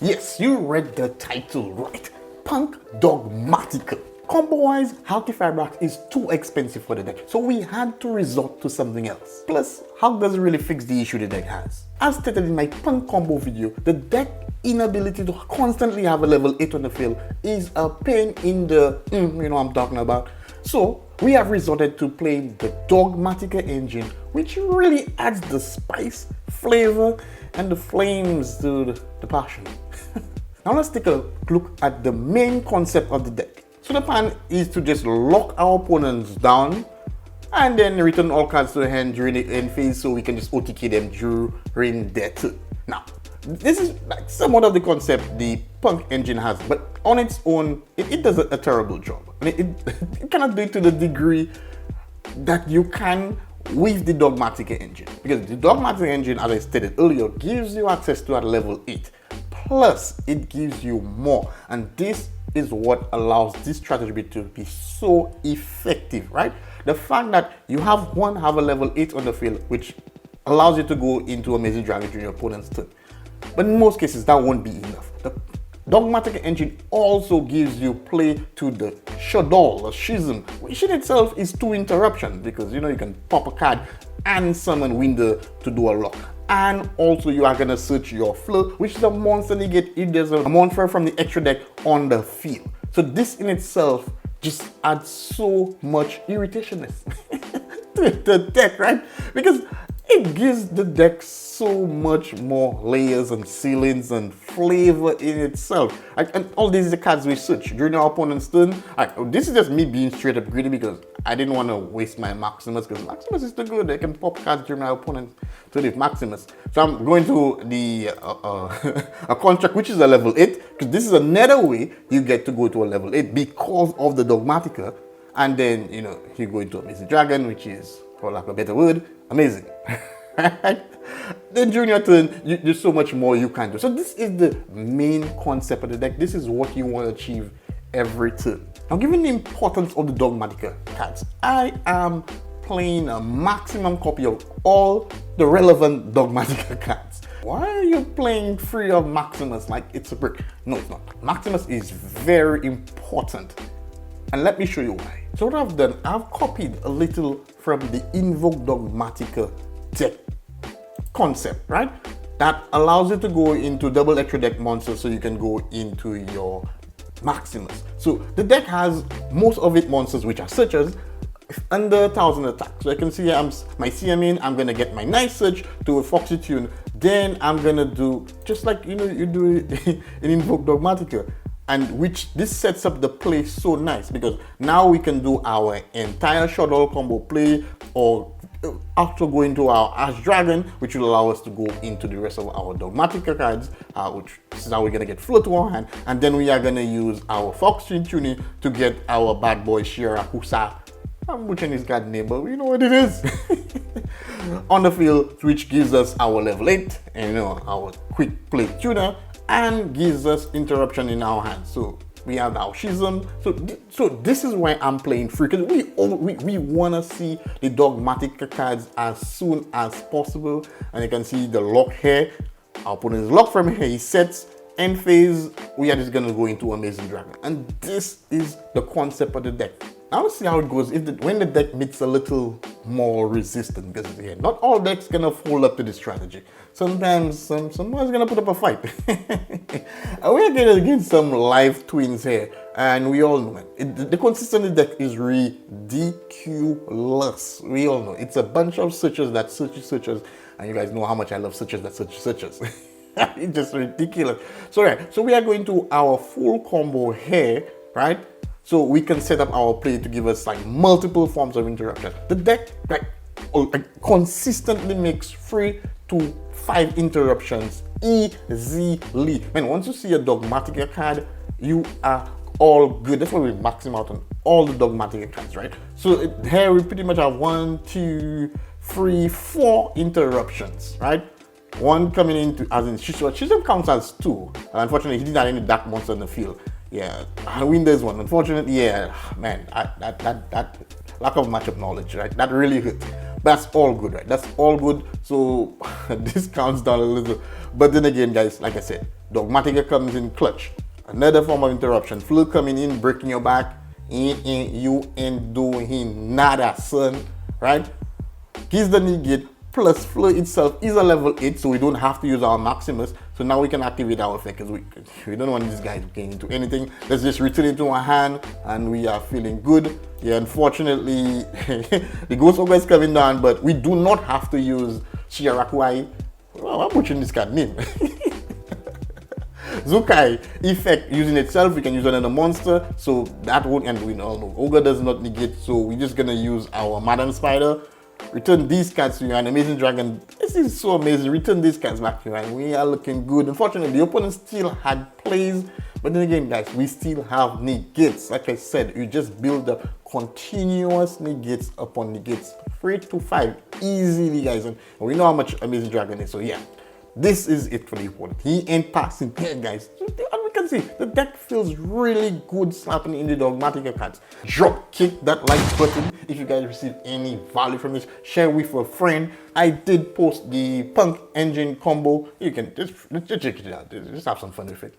Yes, you read the title right. P.U.N.K Dogmatika. Combo-wise, Halki Fabric is too expensive for the deck, so we had to resort to something else. Plus, how does it really fix the issue the deck has? As stated in my P.U.N.K combo video, the deck inability to constantly have a level 8 on the field is a pain in the, you know what I'm talking about. So, we have resorted to playing the Dogmatika engine, which really adds the spice, flavor, and the flames to the passion. Now let's take a look at the main concept of the deck. So the plan is to just lock our opponents down and then return all cards to the hand during the end phase so we can just OTK them during their turn. Now, this is like somewhat of the concept the P.U.N.K engine has, but on its own, it does a terrible job. I mean, it cannot do it to the degree that you can with the Dogmatika engine. Because the Dogmatika engine, as I stated earlier, gives you access to at level 8. Plus, it gives you more. And this is what allows this strategy to be so effective, right? The fact that you have a level 8 on the field, which allows you to go into Amazing Dragon during your opponent's turn. But in most cases, that won't be enough. The Dogmatika engine also gives you play to the Shadow, the Schism, which in itself is 2 interruptions because you know you can pop a card and summon Winder to do a lock. And also you are gonna search your Fleur, which is a monster negate if there's a monster from the extra deck on the field. So this in itself just adds so much irritationness to the deck, right? Because it gives the deck so much more layers and ceilings and flavor in itself. And all these are the cards we search during our opponent's turn. This is just me being straight up greedy because I didn't want to waste my Maximus because Maximus is too good. I can pop cards during my opponent's turn with Maximus. So I'm going to the a contract which is a level 8 because this is another way you get to go to a level 8 because of the Dogmatika. And then, you know, you go into Amazing Dragon, which is, for lack of a better word, amazing. Then during your turn, there's so much more you can do. So this is the main concept of the deck. This is what you want to achieve every turn. Now, given the importance of the Dogmatika cards, I am playing a maximum copy of all the relevant Dogmatika cards. Why are you playing free of Maximus like it's a brick? No, it's not. Maximus is very important. And let me show you why. So what I've done, I've copied a little from the Invoke Dogmatika deck concept, right? That allows you to go into double extra deck monsters so you can go into your Maximus. So the deck has most of it monsters which are searchers under 1000 attack. So I can see my CM in, I'm gonna get my nice search to a Foxy Tune. Then I'm gonna do just like you do in Invoke Dogmatika. And which this sets up the play so nice because now we can do our entire Shadow combo play or after going to our Ash Dragon, which will allow us to go into the rest of our Dogmatika cards, which is how we're gonna get Flow to our hand, and then we are gonna use our Fox Tuning to get our bad boy Shira Husa. I'm butchering his card name, but we know what it is. On the field, which gives us our level 8 and you know our quick play tuner. And gives us interruption in our hands. So we have our Schism. So this is why I'm playing free because we want to see the Dogmatika cards as soon as possible. And you can see the lock here. Our opponent is locked from here. He sets end phase. We are just gonna go into Amazing Dragon. And this is the concept of the deck. Now let's see how it goes when the deck meets a little more resistant because again, not all decks gonna fold up to this strategy. Sometimes someone's gonna put up a fight. We're getting against some live twins here, and we all know it. The consistency deck is ridiculous. We all know it's a bunch of searchers that searches, and you guys know how much I love searchers that searches. It's just ridiculous. So right, so we are going to our full combo here, right? So we can set up our play to give us like multiple forms of interruption. The deck consistently makes 3 to 5 interruptions easily. Man, once you see a Dogmatika card, you are all good. That's why we max them out on all the Dogmatika cards, right? So here we pretty much have 1, 2, 3, 4 interruptions, right? One coming into as in Schism counts as 2. Unfortunately, he didn't have any dark monster in the field. Yeah, I win this one. Unfortunately, yeah, man, that lack of matchup knowledge, right? That really hurt. That's all good, right? That's all good. So this counts down a little. But then again, guys, like I said, Dogmatika comes in clutch. Another form of interruption. Fleur coming in, breaking your back. You ain't doing nada, son. Right? He's the negate. Plus, Fleur itself is a level 8, so we don't have to use our Maximus. So now we can activate our effect because we don't want these guys getting into anything. Let's just return it to our hand and we are feeling good. Yeah, unfortunately, the Ghost Ogre is coming down, but we do not have to use Shiarakuai. Oh, I'm butchering this card name. Zukai effect using itself, we can use another monster, so that won't, and we all know Ogre does not negate, so we're just gonna use our Madam Spider. Return these cards to you, and Amazing Dragon. This is so amazing. Return these cards back to you, and we are looking good. Unfortunately, the opponent still had plays, but then again, guys, we still have negates. Like I said, you just build up continuous negates upon negates, 3 to 5 easily, guys. And we know how much Amazing Dragon is, so yeah. This is it for the opponent. He ain't passing here, guys. And we can see the deck feels really good slapping in the Dogmatika cards. Drop kick that like button if you guys receive any value from this. Share with a friend. I did post the P.U.N.K engine combo. You can just check it out. Just have some fun with it.